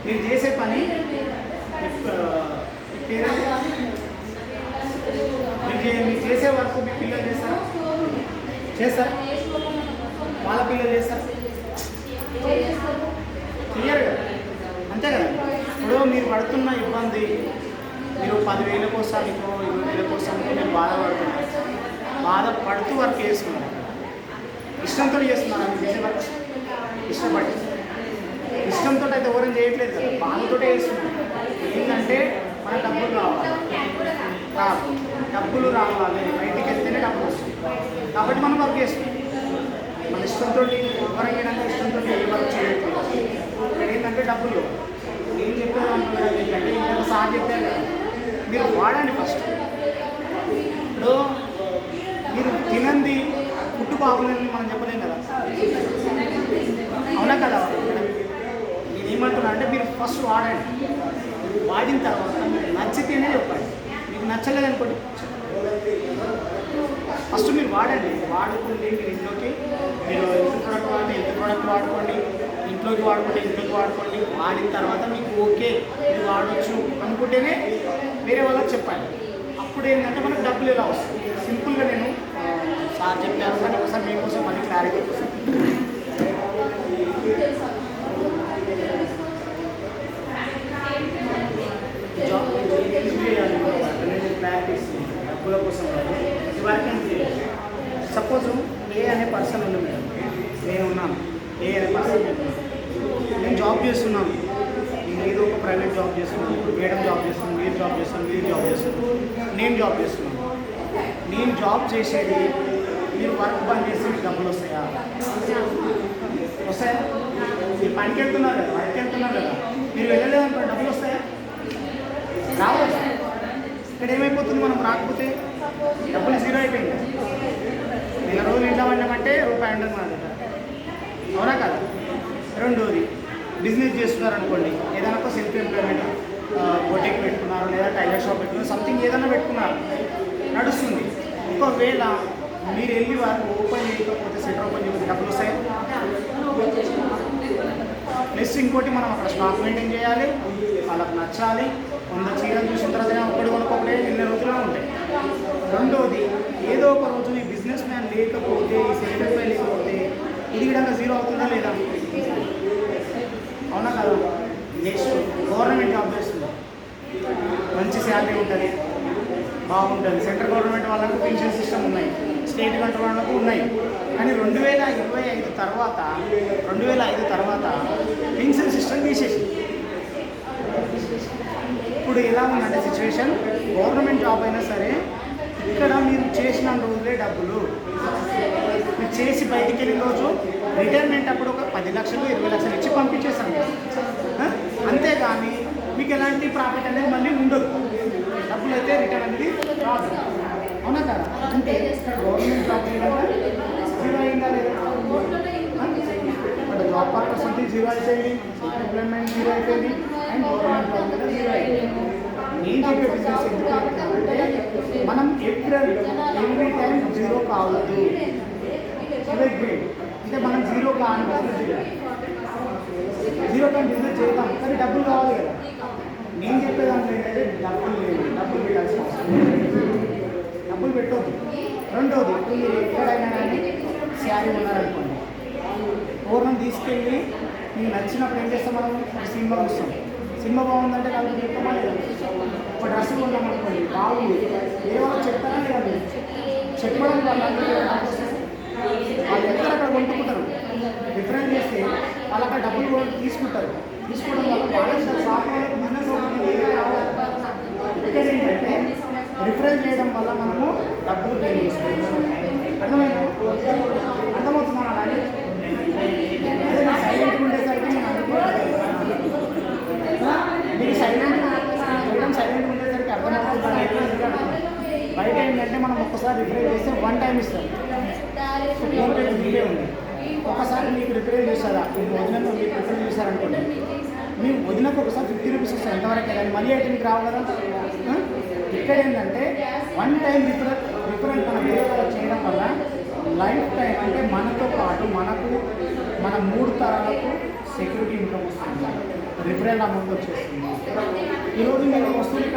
మీరు చేసే పని మీరు చేసే వర్క్ మీ పిల్లలు చేస్తారా? చేస్తారు. వాళ్ళ పిల్లలు చేస్తారు. క్లియర్ కదా, అంతే కదా. ఇప్పుడు మీరు పడుతున్న ఇబ్బంది, మీరు 10,000 కోసానికో 20,000 కోసానికో మీరు బాధపడుతున్నారు. బాధపడుతూ వర్క్ చేస్తున్నారు. ఇష్టంతో చేస్తున్నారు. మీరు చేసే వర్క్ ఇష్టపడి, ఇష్టంతో అయితే ఎవరైనా చేయట్లేదు కదా, బాధతో చేస్తున్నారు. ఏంటంటే మన డబ్బులు రావాలి, డబ్బులు రావాలి, బయటికి వెళ్తేనే డబ్బులు వస్తుంది. కాబట్టి మనం వర్క్ చేస్తున్నాం. మన ఇష్టంతో ఎవరైనా ఇష్టంతో వర్క్ చేయట్లేదు. ఇక్కడ ఏంటంటే డబ్బులు ఏం చెప్పారు అనుకున్నారు ఏంటంటే ఇంకా సార్ చెప్పారు కదా, మీరు వాడండి ఫస్ట్. ఇప్పుడు మీరు తినంది ఫుడ్ బాగుందని మనం చెప్పలేం కదా, అవునా కదా. నేను ఏమంటున్నా అంటే మీరు ఫస్ట్ వాడండి. వాడిన తర్వాత మీకు నచ్చితేనే చెప్పండి. మీకు నచ్చలేదు అనుకోండి, ఫస్ట్ మీరు వాడండి. వాడుకోండి. మీరు ఇంట్లోకి మీరు హెల్త్ ప్రోడక్ట్ వాడండి, హెల్త్ ప్రోడక్ట్ వాడుకోండి. ఇంట్లోకి వాడుకోండి, ఇంట్లోకి వాడుకోండి. వాడిన తర్వాత మీకు ఓకే ఇది వాడవచ్చు అనుకుంటేనే వేరే వాళ్ళకి చెప్పండి. అప్పుడు ఏంటంటే మనకు డబ్బులు ఎలా వస్తుంది. సింపుల్గా నేను సార్ చెప్పాను కానీ ఒకసారి మీకోసం మళ్ళీ క్లారిటీ కోసం ప్రాక్టీస్ డబ్బుల కోసం సపోజ్ ఏ అనే పర్సన్ ఉంది మేడం, నేను ఉన్నాను. ఏ అనే పర్సన్ నేను జాబ్ చేస్తున్నాను. నేను ఏదో ఒక ప్రైవేట్ జాబ్ చేస్తున్నాను. ఇప్పుడు మేడం జాబ్ చేస్తున్నాను, మీరు జాబ్ చేస్తున్నాను, మీరు జాబ్ చేస్తున్నాను, నేను జాబ్ చేస్తున్నాను. నేను జాబ్ చేసేది మీరు వర్క్ బంద్ చేసి మీకు డబ్బులు వస్తాయా? వస్తాయా? మీరు పనికి వెళ్తున్నారు కదా, వర్క్ వెళ్తున్నారు కదా, మీరు వెళ్ళలేదనుకో డబ్బులు వస్తాయా? రావు. ఇక్కడ ఏమైపోతుంది, మనం రాకపోతే డబ్బులు జీరో అయిపోయింది. నేను రోజు ఇంట్లో వండామంటే రూపాయి ఉండదు మన దగ్గర, అవునా కదా. రెండోది బిజినెస్ చేస్తున్నారు అనుకోండి, ఏదైనా ఒక సెల్ఫ్ ఎంప్లాయ్మెంట్ బొటిక్ పెట్టుకున్నారు, లేదా టైలర్ షాప్ పెట్టుకున్నారు, సంథింగ్ ఏదైనా పెట్టుకున్నారు, నడుస్తుంది. ఒకవేళ మీరు వెళ్ళి వారు ఓపెన్ చేయకపోతే, సెంటర్ ఓపెన్ చేయకపోతే డబ్బులు వస్తాయి. ప్లస్ ఇంకోటి మనం అక్కడ స్టాక్ మెయింటైన్ చేయాలి, వాళ్ళకి నచ్చాలి. 100 చీరలు చూసిన తర్వాత ఒకటి కొనుక్కోకపోతే ఎన్ని రోజులు ఉంటాయి. రెండోది ఏదో ఒక రోజు ఈ బిజినెస్ మ్యాన్ లేకపోతే, ఈ సెల్ఫ్ ఎంప్లాయ్ లేకపోతే ఇది విధంగా జీరో అవుతుందా లేదా? అవునా కదా. నెక్స్ట్ గవర్నమెంట్ జాబ్ చేస్తుంది, మంచి శాలరీ ఉంటుంది, బాగుంటుంది. సెంట్రల్ గవర్నమెంట్ వాళ్ళకు పెన్షన్ సిస్టమ్ ఉన్నాయి, స్టేట్ గవర్నమెంట్ వాళ్ళకు ఉన్నాయి. కానీ 2005 తర్వాత పెన్షన్ సిస్టమ్ తీసేసి ఇప్పుడు ఎలా ఉందంటే సిచ్యువేషన్, గవర్నమెంట్ జాబ్ అయినా సరే ఇక్కడ మీరు చేసిన రోజులే డబ్బులు. మీరు చేసి బయటికి వెళ్ళిన రోజు రిటైర్మెంట్ అప్పుడు ఒక 10 లక్షలు 20 లక్షలు ఇచ్చి పంపించేస్తాను. అంతేగాని మీకు ఎలాంటి ప్రాఫిట్ అనేది మళ్ళీ ఉండదు. డబ్బులు అయితే రిటర్న్ అనేది రాదు, అవునా కదా. అంటే ఇక్కడ గవర్నమెంట్ జాబ్ జీరో అయిందా లేదా? బట్ జాబ్ పర్పస్ అంటే జీరో అయిపోయింది, ఎంప్లాయ్మెంట్ జీరో అయిపోయింది, అండ్ గవర్నమెంట్ జాబ్ మీద జీరో అయిపోయింది. నేను చెప్పే బిజినెస్ ఎందుకు అంటే మనం ఎవ్రీ టైం జీరో కావద్దు. అంటే మనం జీరో కాని బిజినెస్ చేయాలి. జీరో కానీ బిజినెస్ చేద్దాం, కానీ డబ్బులు కావాలి కదా. నేను చెప్పేదాంట్లో ఏంటంటే డబ్బులు లేదు, డబ్బులు పెట్టాల్సిన అవసరం లేదు, డబ్బులు పెట్టొద్దు. రెండోది మీరు ఎక్కడైనా కానీ శారీ ఉన్నారనుకోండి, పూర్ణం తీసుకెళ్ళి మీకు నచ్చినప్పుడు ఏం చేస్తాం, మనం సినిమా చూస్తాం. సినిమా బాగుందంటే కాబట్టి చెప్తామా లేదా? ఒక డ్రెస్ కొన్నామనుకోండి, బాగుంది, ఏ వాళ్ళు చెప్తారా లేదా? చెప్పడం వల్ల వాళ్ళు ఎక్కడ అక్కడ కొనుక్కుంటారు. డిఫరెంట్ చేస్తే వాళ్ళు అక్కడ డబ్బులు తీసుకుంటారు. తీసుకోవడం వల్ల వాళ్ళ షాప్ వాళ్ళకి బిజినెస్ ఇక్కడ ఏంటంటే రిఫరెన్స్ చేయడం వల్ల మనము డబ్బులు పే చేసుకోవాలి. అర్థమైనా? అర్థమవుతుందా? అలాగే సైలెంట్గా ఉండేసరికి మీరు సైలెంట్గా ఉండేసరికి అర్థమవుతుంది. బయట ఏంటంటే మనం ఒక్కసారి రిఫరెన్స్ చేస్తే 1 టైం ఇస్తారు. ఫోన్పే జీపే ఉంది. ఒకసారి మీకు రిపేర్ చేస్తారా, వదినకు మీకు రిపేర్ చేశారనుకోండి, మేము వదినకు ఒకసారి 50 రూపీస్ వస్తుంది. ఎంతవరకు వెళ్ళాలి, మళ్ళీ అయితే మీకు రావు కదా. ఇక్కడ ఏంటంటే 1 టైం రిఫరెన్స్ మన వేరే వాళ్ళకి చేయడం వల్ల లైఫ్ టైం అంటే మనతో పాటు మన 3 తరాలకు సెక్యూరిటీ ఇన్కమ్ వస్తుంది. రిఫరెండ్ అమౌంట్ వచ్చేస్తుంది. ఈరోజు మీరు వస్తువులు